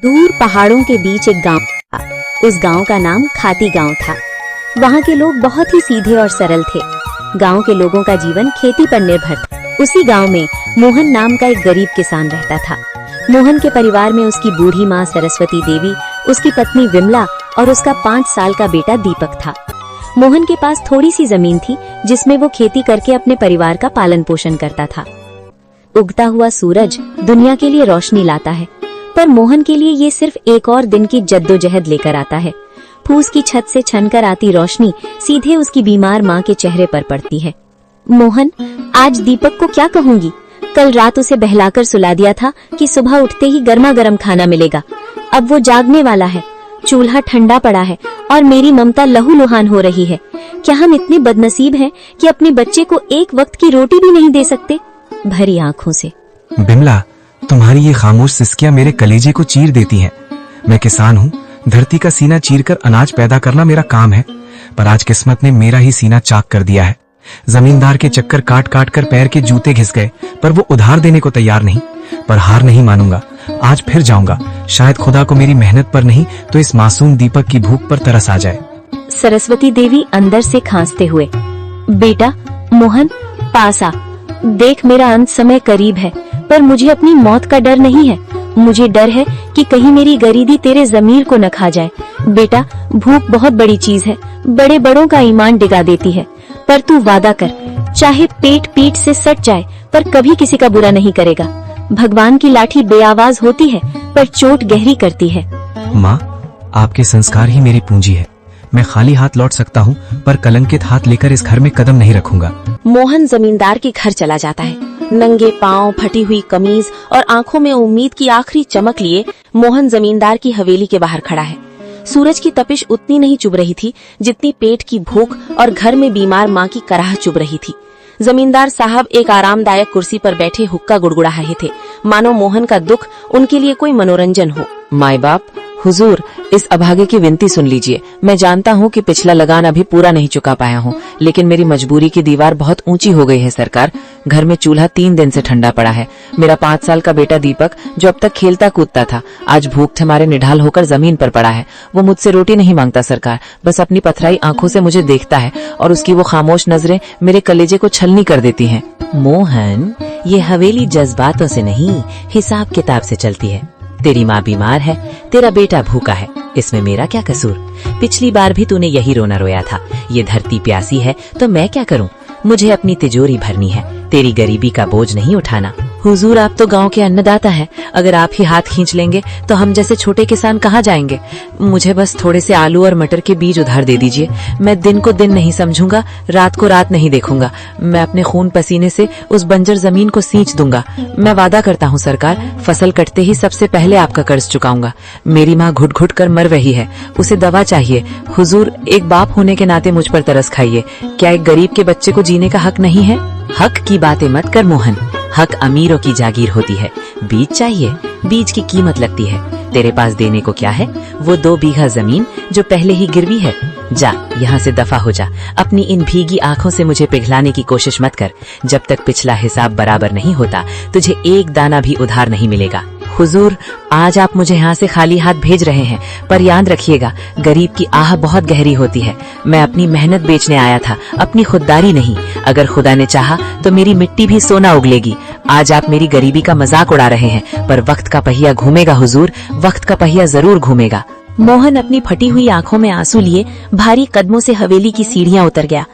दूर पहाड़ों के बीच एक गांव था। उस गांव का नाम खाती गांव था। वहां के लोग बहुत ही सीधे और सरल थे। गांव के लोगों का जीवन खेती पर निर्भर था। उसी गांव में मोहन नाम का एक गरीब किसान रहता था। मोहन के परिवार में उसकी बूढ़ी माँ सरस्वती देवी, उसकी पत्नी विमला और उसका 5 साल का बेटा दीपक था। मोहन के पास थोड़ी सी जमीन थी जिसमें वो खेती करके अपने परिवार का पालन पोषण करता था। उगता हुआ सूरज दुनिया के लिए रोशनी लाता है, पर मोहन के लिए ये सिर्फ एक और दिन की जद्दोजहद लेकर आता है। फूस की छत से छनकर आती रोशनी सीधे उसकी बीमार माँ के चेहरे पर पड़ती है। मोहन, आज दीपक को क्या कहूंगी? कल रात उसे बहलाकर सुला दिया था कि सुबह उठते ही गर्मा गर्म खाना मिलेगा। अब वो जागने वाला है, चूल्हा ठंडा पड़ा है और मेरी ममता लहूलुहान हो रही है। क्या हम इतने बदनसीब हैं कि अपने बच्चे को एक वक्त की रोटी भी नहीं दे सकते? भरी आंखों से। बिमला, तुम्हारी ये खामोश सिसकियां मेरे कलेजे को चीर देती हैं। मैं किसान हूँ, धरती का सीना चीरकर अनाज पैदा करना मेरा काम है, पर आज किस्मत ने मेरा ही सीना चाक कर दिया है। जमींदार के चक्कर काट काट कर पैर के जूते घिस गए, पर वो उधार देने को तैयार नहीं। पर हार नहीं मानूंगा, आज फिर जाऊंगा। शायद खुदा को मेरी मेहनत पर नहीं तो इस मासूम दीपक की भूख पर तरस आ जाए। सरस्वती देवी अंदर से खांसते हुए, बेटा मोहन, पास आ। देख, मेरा अंत समय करीब है, पर मुझे अपनी मौत का डर नहीं है। मुझे डर है कि कहीं मेरी गरीबी तेरे जमीर को न खा जाए। बेटा, भूख बहुत बड़ी चीज है, बड़े बड़ों का ईमान डिगा देती है। पर तू वादा कर, चाहे पेट पीठ से सट जाए, पर कभी किसी का बुरा नहीं करेगा। भगवान की लाठी बेआवाज होती है, पर चोट गहरी करती है। माँ, आपके संस्कार ही मेरी पूंजी है। मैं खाली हाथ लौट सकता हूँ, पर कलंकित हाथ लेकर इस घर में कदम नहीं रखूंगा। मोहन जमींदार के घर चला जाता है। नंगे पांव, फटी हुई कमीज और आंखों में उम्मीद की आखिरी चमक लिए मोहन जमींदार की हवेली के बाहर खड़ा है। सूरज की तपिश उतनी नहीं चुभ रही थी जितनी पेट की भूख और घर में बीमार माँ की कराह चुभ रही थी। जमींदार साहब एक आरामदायक कुर्सी पर बैठे हुक्का गुड़गुड़ा रहे थे, मानो मोहन का दुख उनके लिए कोई मनोरंजन हो। माई बाप, हुजूर, इस अभागे की विनती सुन लीजिए। मैं जानता हूँ कि पिछला लगान अभी पूरा नहीं चुका पाया हूँ, लेकिन मेरी मजबूरी की दीवार बहुत ऊंची हो गई है सरकार। घर में चूल्हा 3 दिन से ठंडा पड़ा है। मेरा 5 साल का बेटा दीपक, जो अब तक खेलता कूदता था, आज भूख से मारे निढाल होकर जमीन पर पड़ा है। वो मुझसे रोटी नहीं मांगता सरकार, बस अपनी पथराई आंखों से मुझे देखता है और उसकी वो खामोश नजरें मेरे कलेजे को छलनी कर देती हैं। मोहन, ये हवेली जज्बातों से नहीं, हिसाब किताब से चलती है। तेरी माँ बीमार है, तेरा बेटा भूखा है, इसमें मेरा क्या कसूर? पिछली बार भी तूने यही रोना रोया था। ये धरती प्यासी है तो मैं क्या करूं? मुझे अपनी तिजोरी भरनी है, तेरी गरीबी का बोझ नहीं उठाना। हुजूर, आप तो गांव के अन्नदाता हैं। अगर आप ही हाथ खींच लेंगे तो हम जैसे छोटे किसान कहाँ जाएंगे? मुझे बस थोड़े से आलू और मटर के बीज उधार दे दीजिए। मैं दिन को दिन नहीं समझूंगा, रात को रात नहीं देखूंगा। मैं अपने खून पसीने से उस बंजर जमीन को सींच दूंगा। मैं वादा करता हूँ सरकार, फसल कटते ही सबसे पहले आपका कर्ज चुकाऊंगा। मेरी माँ घुट घुट कर मर रही है, उसे दवा चाहिए। हुजूर, एक बाप होने के नाते मुझ पर तरस खाइए। क्या एक गरीब के बच्चे को जीने का हक नहीं है? हक की बातें मत कर मोहन, हक अमीरों की जागीर होती है। बीज चाहिए, बीज की कीमत लगती है। तेरे पास देने को क्या है? वो 2 बीघा जमीन जो पहले ही गिरवी है। जा, यहाँ से दफा हो जा। अपनी इन भीगी आंखों से मुझे पिघलाने की कोशिश मत कर। जब तक पिछला हिसाब बराबर नहीं होता, तुझे एक दाना भी उधार नहीं मिलेगा। हुजूर, आज आप मुझे यहाँ से खाली हाथ भेज रहे हैं, पर याद रखिएगा, गरीब की आह बहुत गहरी होती है। मैं अपनी मेहनत बेचने आया था, अपनी खुददारी नहीं। अगर खुदा ने चाहा तो मेरी मिट्टी भी सोना उगलेगी। आज आप मेरी गरीबी का मजाक उड़ा रहे हैं, पर वक्त का पहिया घूमेगा हुजूर, वक्त का पहिया जरूर घूमेगा। मोहन अपनी फटी हुई आंखों में आंसू लिए भारी कदमों से हवेली की सीढ़ियां उतर गया।